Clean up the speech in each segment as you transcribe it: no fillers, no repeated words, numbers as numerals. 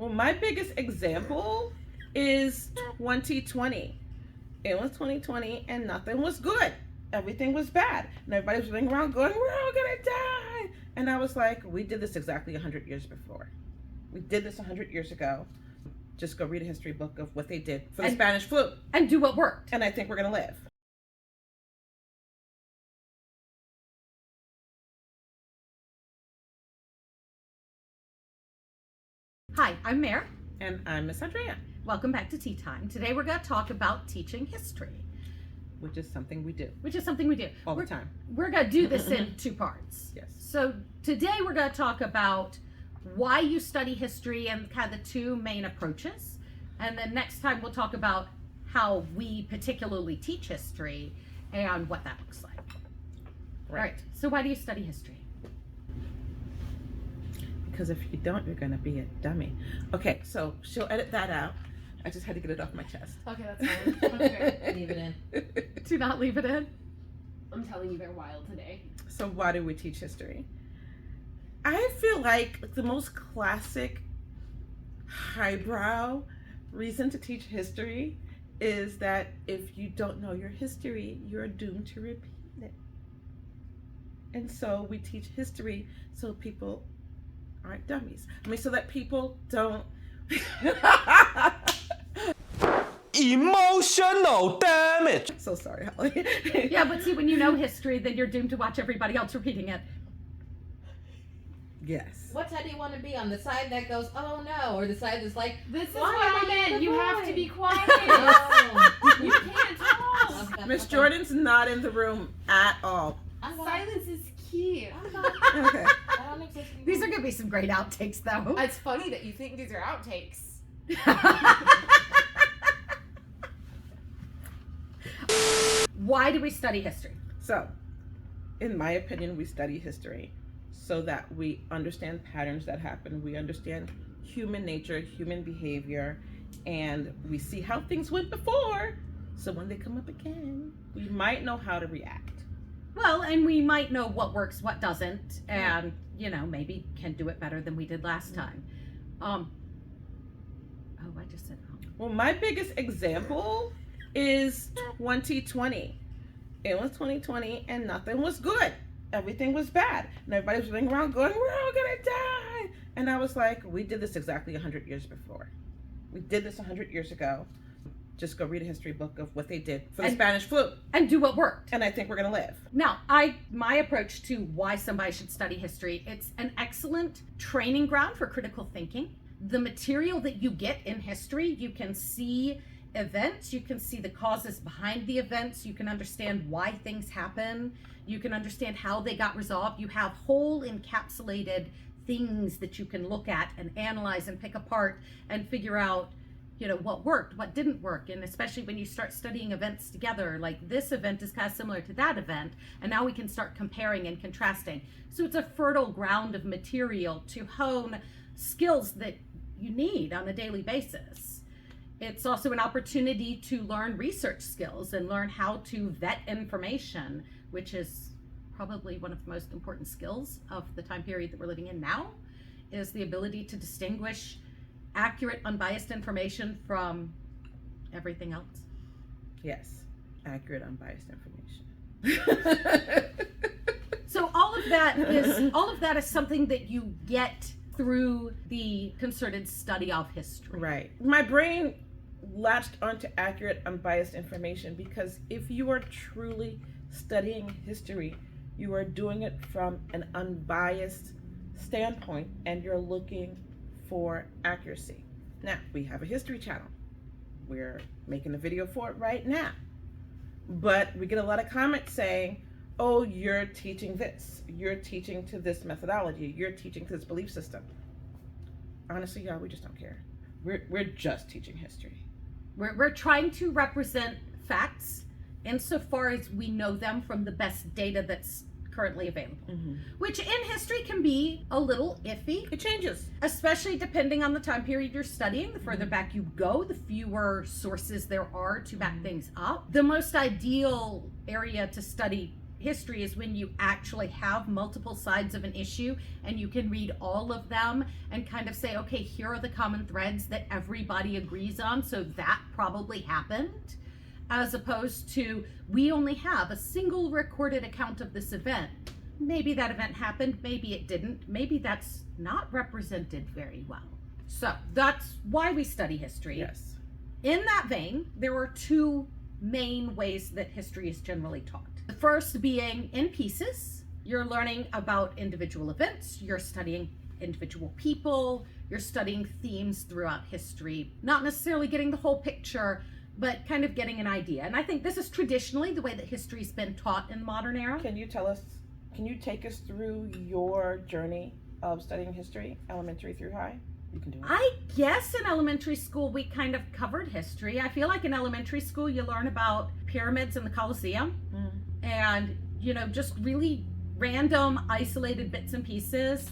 Well, my biggest example is 2020. It was 2020 and nothing was good. Everything was bad. And everybody was running around going, we're all gonna die. And I was like, we did this exactly 100 years before. We did this 100 years ago. Just go read a history book of what they did for the Spanish flu. And do what worked. And I think we're gonna live. Hi, I'm Mare. And I'm Miss Andrea. Welcome back to Tea Time. Today we're going to talk about teaching history. Which is something we do. All the time. We're going to do this in two parts. Yes. So today we're going to talk about why you study history and kind of the two main approaches. And then next time we'll talk about how we particularly teach history and what that looks like. Right. All right. So why do you study history? Because if you don't, you're gonna be a dummy. Okay, so she'll edit that out. I just had to get it off my chest. Okay, that's fine. Okay. Leave it in. Do not leave it in. I'm telling you, they're wild today. So why do we teach history? I feel like the most classic highbrow reason to teach history is that if you don't know your history, you're doomed to repeat it. And so we teach history so people aren't dummies. I mean, so that people don't emotional damage. So sorry, Holly. Yeah, but see, when you know history, then you're doomed to watch everybody else repeating it. Yes. What side do you want to be on? The side that goes, oh no, or the side that's like, This is why what I am meant. the You have boy? to be quiet. Oh. You can't talk. Okay, Miss okay. Jordan's not in the room at all. I'm gonna- Silence is key. I'm not- Okay. I don't exist anymore. These are going to be some great outtakes, though. It's funny that you think these are outtakes. Why do we study history? So, in my opinion, we study history so that we understand patterns that happen. We understand human nature, human behavior, and we see how things went before. So when they come up again, we might know how to react. Well, and we might know what works, what doesn't, and, you know, maybe can do it better than we did last time. I just said, Well, my biggest example is 2020. It was 2020 and nothing was good. Everything was bad. And everybody was running around going, we're all gonna die. And I was like, we did this exactly 100 years before. We did this 100 years ago. Just go read a history book of what they did for the Spanish flu. and do what worked. And I think we're gonna live. Now, my approach to why somebody should study history, it's an excellent training ground for critical thinking. The material that you get in history, you can see events, you can see the causes behind the events, you can understand why things happen, you can understand how they got resolved. You have whole encapsulated things that you can look at and analyze and pick apart and figure out, you know, what worked, what didn't work. And especially when you start studying events together, like this event is kind of similar to that event, and now we can start comparing and contrasting. So it's a fertile ground of material to hone skills that you need on a daily basis. It's also an opportunity to learn research skills and learn how to vet information, which is probably one of the most important skills of the time period that we're living in now, is the ability to distinguish accurate, unbiased information from everything else. Yes, accurate, unbiased information. So all of that is something that you get through the concerted study of history. Right. My brain latched onto accurate, unbiased information because if you are truly studying history, you are doing it from an unbiased standpoint and you're looking for accuracy. Now, we have a history channel. We're making a video for it right now. But we get a lot of comments saying, oh, you're teaching this. You're teaching to this methodology. You're teaching to this belief system. Honestly, y'all, we just don't care. We're just teaching history. We're trying to represent facts insofar as we know them from the best data that's currently available, which in history can be a little iffy. It changes. Especially depending on the time period you're studying. The further back you go, the fewer sources there are to back things up. The most ideal area to study history is when you actually have multiple sides of an issue and you can read all of them and kind of say, okay, here are the common threads that everybody agrees on, so that probably happened, as opposed to we only have a single recorded account of this event. Maybe that event happened, maybe it didn't, maybe that's not represented very well. So that's why we study history. Yes. In that vein, there are two main ways that history is generally taught. The first being in pieces. You're learning about individual events, you're studying individual people, you're studying themes throughout history, not necessarily getting the whole picture, but kind of getting an idea. And I think this is traditionally the way that history's been taught in the modern era. Can you take us through your journey of studying history, elementary through high? You can do it. I guess in elementary school we kind of covered history. I feel like in elementary school you learn about pyramids and the Coliseum and, you know, just really random isolated bits and pieces.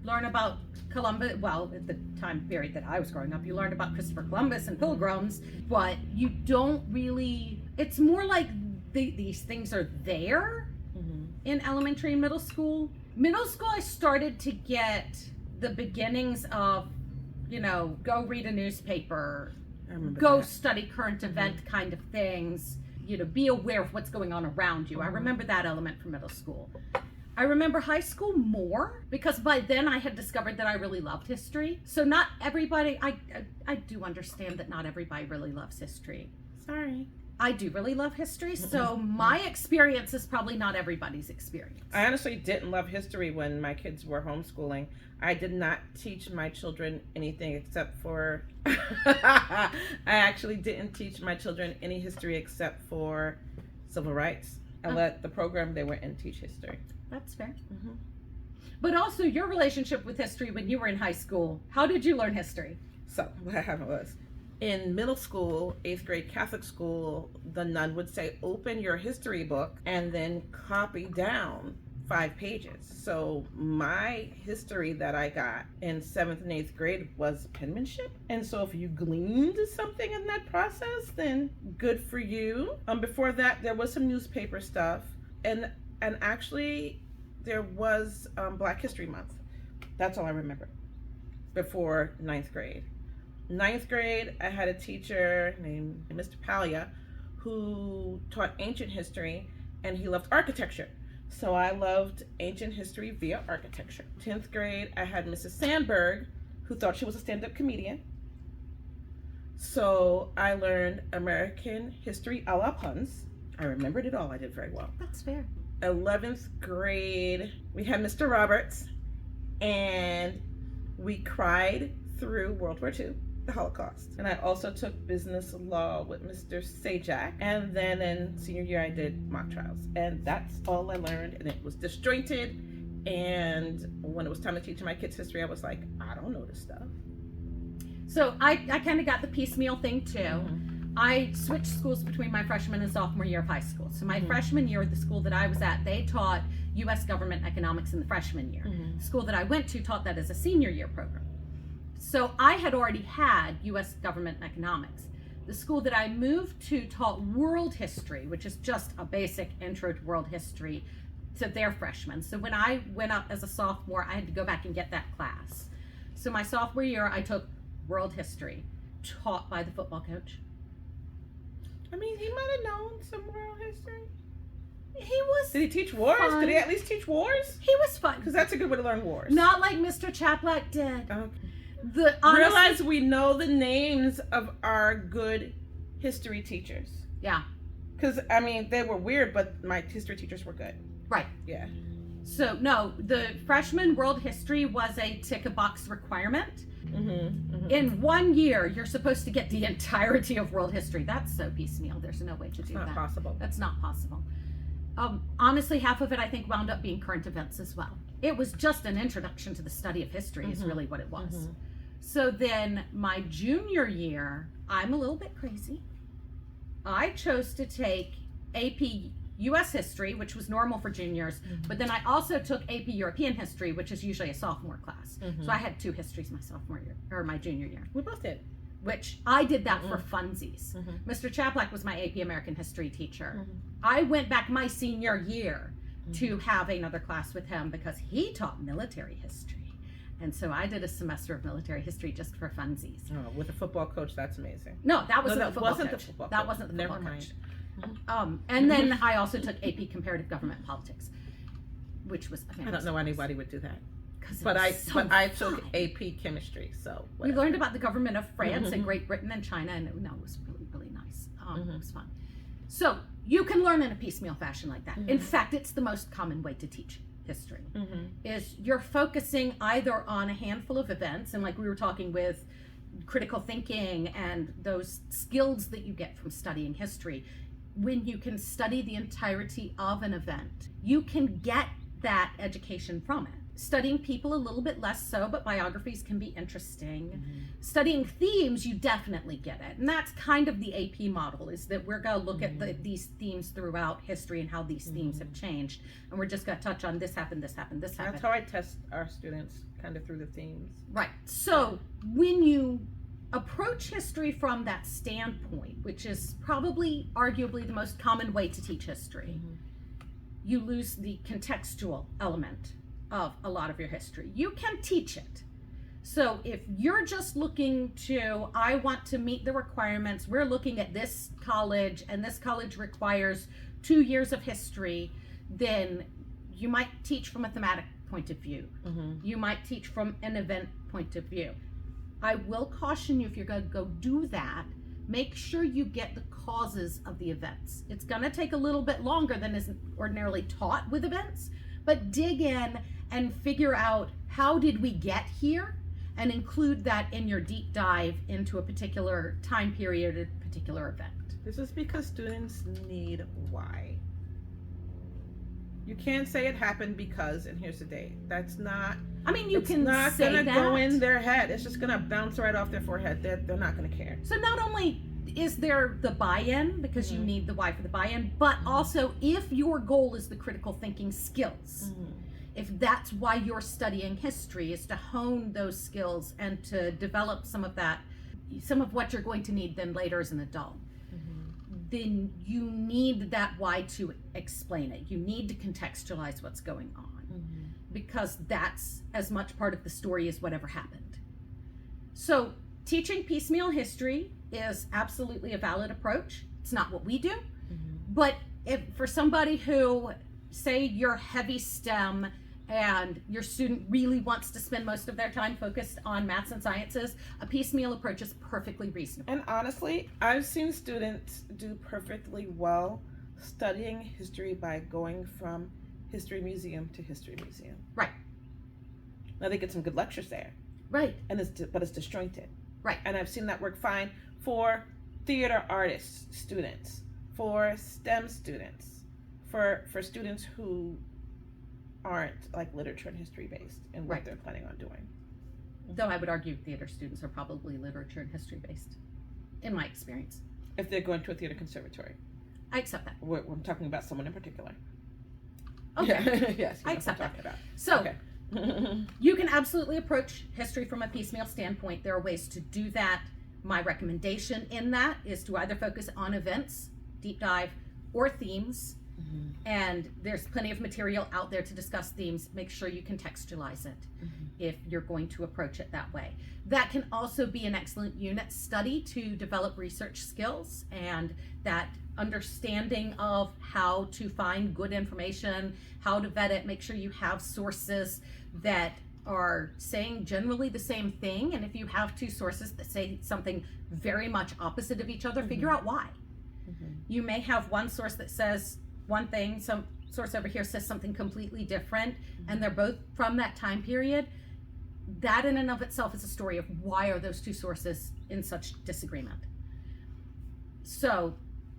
Learn about Columbus. Well, at the time period that I was growing up, you learned about Christopher Columbus and pilgrims, but you don't really, it's more like these things are there in elementary and middle school. Middle school, I started to get the beginnings of, you know, go read a newspaper, go study current event kind of things, you know, be aware of what's going on around you. I remember that element from middle school. I remember high school more because by then I had discovered that I really loved history. So not everybody, I do understand that not everybody really loves history. Sorry. I do really love history, so my experience is probably not everybody's experience. I honestly didn't love history when my kids were homeschooling. I did not teach my children anything except for I actually didn't teach my children any history except for civil rights. I let the program they were in teach history. That's fair. But also your relationship with history when you were in high school, how did you learn history? So what happened was, in middle school, 8th grade Catholic school, the nun would say, open your history book and then copy down 5 pages. So my history that I got in 7th and 8th grade was penmanship. And so if you gleaned something in that process, then good for you. Before that, there was some newspaper stuff. And actually, there was Black History Month. That's all I remember before 9th grade. 9th grade, I had a teacher named Mr. Palia who taught ancient history, and he loved architecture. So I loved ancient history via architecture. 10th grade, I had Mrs. Sandberg who thought she was a stand-up comedian. So I learned American history a la puns. I remembered it all. I did very well. That's fair. 11th grade, we had Mr. Roberts, and we cried through World War II, the Holocaust. And I also took business law with Mr. Sajak. And then in senior year, I did mock trials. And that's all I learned. And it was disjointed. And when it was time to teach my kids history, I was like, I don't know this stuff. So I kind of got the piecemeal thing too. I switched schools between my freshman and sophomore year of high school. So my freshman year at the school that I was at, they taught U.S. government economics in the freshman year. The school that I went to taught that as a senior year program. So I had already had U.S. government economics. The school that I moved to taught world history, which is just a basic intro to world history to their freshmen. So when I went up as a sophomore, I had to go back and get that class. So my sophomore year, I took world history, taught by the football coach. I mean, he might have known some world history. He was. Did he teach wars? Fun. Did he at least teach wars? He was fun. Because that's a good way to learn wars. Not like Mr. Chaplack did. Okay. Realize we know the names of our good history teachers. Yeah. Because, I mean, they were weird, but my history teachers were good. Right. Yeah. So, no, the freshman world history was a tick-a-box requirement. In 1 year, you're supposed to get the entirety of world history. That's so piecemeal. There's no way to do that. It's not possible. That's not possible. Honestly, half of it, I think, wound up being current events as well. It was just an introduction to the study of history is really what it was. So then my junior year, I'm a little bit crazy. I chose to take AP U.S. history, which was normal for juniors, but then I also took AP European history, which is usually a sophomore class. So I had 2 histories my sophomore year, or my junior year. We both did. which I did that for funsies. Mhm. Mr. Chaplack was my AP American History teacher. Mhm. I went back my senior year to have another class with him because he taught military history. And so I did a semester of military history just for funsies. Oh, with a football coach, that's amazing. No, that wasn't that the football wasn't coach. the football That coach. wasn't the Never football mind. coach. And then I also took AP Comparative Government Politics, which was I don't know why anybody would do that. But so I took fun. AP chemistry, so We whatever. learned about the government of France and Mhm. Great Britain and China, and it was really, really nice. Mhm. It was fun. So you can learn in a piecemeal fashion like that. In Mhm. fact, it's the most common way to teach history. Mhm. Is you're focusing either on a handful of events, and like we were talking with critical thinking and those skills that you get from studying history, when you can study the entirety of an event, you can get that education from it. Studying people a little bit less so, but biographies can be interesting. Studying themes, you definitely get it. And that's kind of the AP model, is that we're going to look at these themes throughout history and how these themes have changed. And we're just going to touch on this happened, this happened, this happened. That's how I test our students, kind of through the themes. Right. So when you approach history from that standpoint, which is probably arguably the most common way to teach history, you lose the contextual element of a lot of your history. You can teach it. So if you're just looking to, I want to meet the requirements, we're looking at this college and this college requires 2 years of history, then you might teach from a thematic point of view. You might teach from an event point of view. I will caution you, if you're going to go do that, make sure you get the causes of the events. It's going to take a little bit longer than is ordinarily taught with events, but dig in and figure out, how did we get here, and include that in your deep dive into a particular time period, a particular event. This is because students need why. You can't say it happened because, and here's the date. That's not. I mean, you it's can not say gonna that. go in their head. It's just gonna bounce right off their forehead. They're not gonna care. So not only is there the buy-in, because you need the why for the buy-in, but also if your goal is the critical thinking skills, if that's why you're studying history, is to hone those skills and to develop some of that, some of what you're going to need then later as an adult, then you need that why to explain it. You need to contextualize what's going on, because that's as much part of the story as whatever happened. So teaching piecemeal history is absolutely a valid approach. It's not what we do, but if for somebody who, say you're heavy STEM and your student really wants to spend most of their time focused on maths and sciences, a piecemeal approach is perfectly reasonable. And honestly, I've seen students do perfectly well studying history by going from history museum to history museum. Right. Now they get some good lectures there, Right. and but it's disjointed. Right. And I've seen that work fine for theater artists students, for STEM students, for students who aren't like literature and history based in what Right. they're planning on doing. Though I would argue theater students are probably literature and history based, in my experience. If they're going to a theater conservatory, I accept that. we're talking about someone in particular. Okay. Yeah. Yes, you I know what accept I'm that. talking about. So Okay. you can absolutely approach history from a piecemeal standpoint. There are ways to do that. My recommendation in that is to either focus on events, deep dive, or themes. And there's plenty of material out there to discuss themes. Make sure you contextualize it if you're going to approach it that way. That can also be an excellent unit study to develop research skills and that understanding of how to find good information, how to vet it, make sure you have sources that are saying generally the same thing. And if you have two sources that say something very much opposite of each other, figure out why. You may have one source that says one thing, some source over here says something completely different, and they're both from that time period. That in and of itself is a story of why are those two sources in such disagreement. So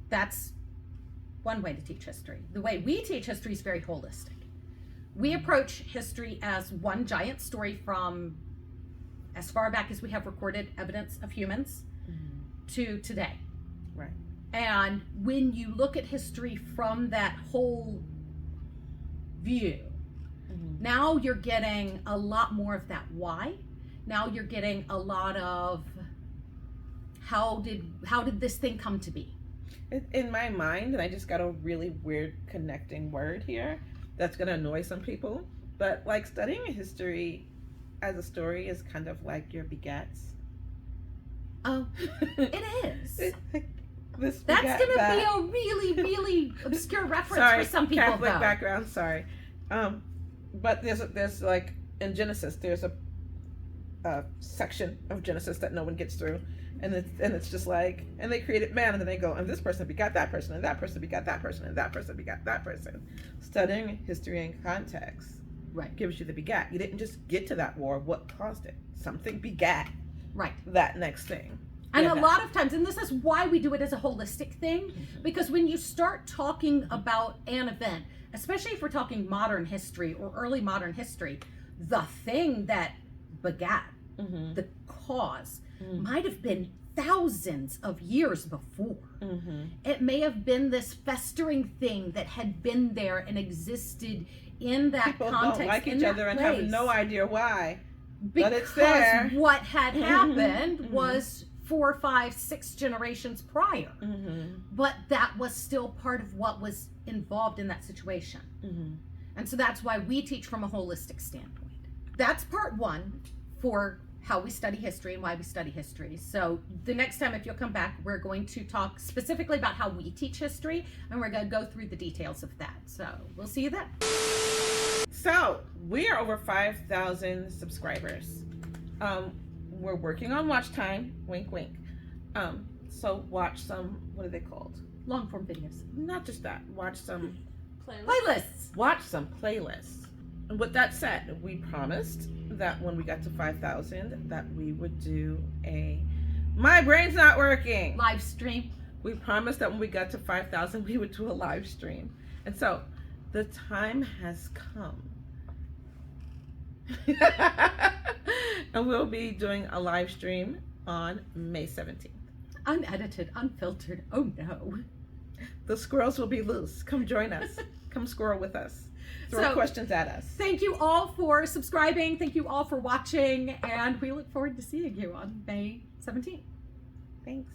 that's one way to teach history. The way we teach history is very holistic. We approach history as one giant story from as far back as we have recorded evidence of humans to today. Right. And when you look at history from that whole view, now you're getting a lot more of that why. Now you're getting a lot of how did this thing come to be? In my mind, and I just got a really weird connecting word here that's going to annoy some people, but like studying history as a story is kind of like your begats. Oh, it is. This That's begat going to that. be a really, really obscure reference Sorry, for some people, Catholic though. background. Sorry, but there's like in Genesis, there's a section of Genesis that no one gets through, and it's just like, and they created man, and then they go, and this person begot that person, and that person begot that person, and that person begot that person. Studying history and context Right. gives you the begat. You didn't just get to that war. What caused it? Something begat Right. that next thing. And Yeah. a lot of times, and this is why we do it as a holistic thing, because when you start talking about an event, especially if we're talking modern history or early modern history, the thing that begat Mm-hmm. the cause Mm-hmm. might have been thousands of years before. Mm-hmm. It may have been this festering thing that had been there and existed in that People context. don't like in each that other and have place. no idea why. Because but it's there. what had happened Mhm. was 4, 5, 6 generations prior. Mm-hmm. But that was still part of what was involved in that situation. Mm-hmm. And so that's why we teach from a holistic standpoint. That's part 1 for how we study history and why we study history. So the next time, if you'll come back, we're going to talk specifically about how we teach history, and we're going to go through the details of that. So we'll see you then. So we are over 5,000 subscribers. We're working on watch time. Wink, wink. So watch some. What are they called? Long form videos. Not just that. Watch some. Playlists. Watch some playlists. And with that said, we promised that when we got to 5,000, that we would do a. My brain's not working. Live stream. We promised that when we got to 5,000, we would do a live stream. And so the time has come. And we'll be doing a live stream on May 17th. Unedited, unfiltered. Oh no. The squirrels will be loose. Come join us. Come squirrel with us. Throw So- questions at us. Thank you all for subscribing. Thank you all for watching. And we look forward to seeing you on May 17th. Thanks.